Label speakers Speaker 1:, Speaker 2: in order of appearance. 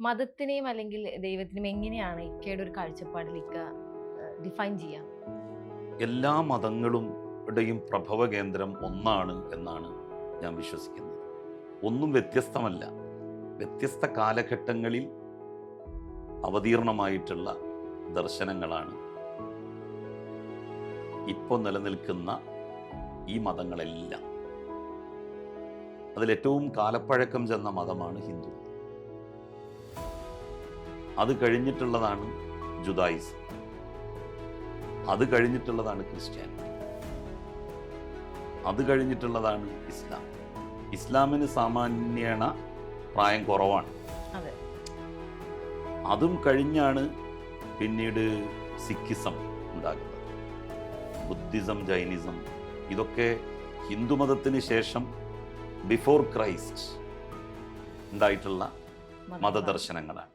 Speaker 1: മതത്തിനെയും അല്ലെങ്കിൽ ദൈവത്തിനെയും എങ്ങനെയാണ് ഇക്കയുടെ ഒരു കാഴ്ചപ്പാടിൽ ഇക്ക ഡിഫൈൻ ചെയ്യാം?
Speaker 2: എല്ലാ മതങ്ങളുടെയും പ്രഭവ കേന്ദ്രം ഒന്നാണ് എന്നാണ് ഞാൻ വിശ്വസിക്കുന്നത്. ഒന്നും വ്യത്യസ്തമല്ല. വ്യത്യസ്ത കാലഘട്ടങ്ങളിൽ അവതീർണമായിട്ടുള്ള ദർശനങ്ങളാണ് ഇപ്പോൾ നിലനിൽക്കുന്ന ഈ മതങ്ങളെല്ലാം. അതിലേറ്റവും കാലപ്പഴക്കം ചെന്ന മതമാണ് ഹിന്ദു. അത് കഴിഞ്ഞിട്ടുള്ളതാണ് ജുദായിസം, അത് കഴിഞ്ഞിട്ടുള്ളതാണ് ക്രിസ്ത്യാനിറ്റി, അത് കഴിഞ്ഞിട്ടുള്ളതാണ് ഇസ്ലാം. ഇസ്ലാമിന് സാമാന്യേന പ്രായം കുറവാണ്. അതും കഴിഞ്ഞാണ് പിന്നീട് സിഖിസം ഉണ്ടാകുന്നത്, ബുദ്ധിസം, ജൈനിസം. ഇതൊക്കെ ഹിന്ദുമതത്തിന് ശേഷം ബിഫോർ ക്രൈസ്റ്റ് ഉണ്ടായിട്ടുള്ള മതദർശനങ്ങളാണ്.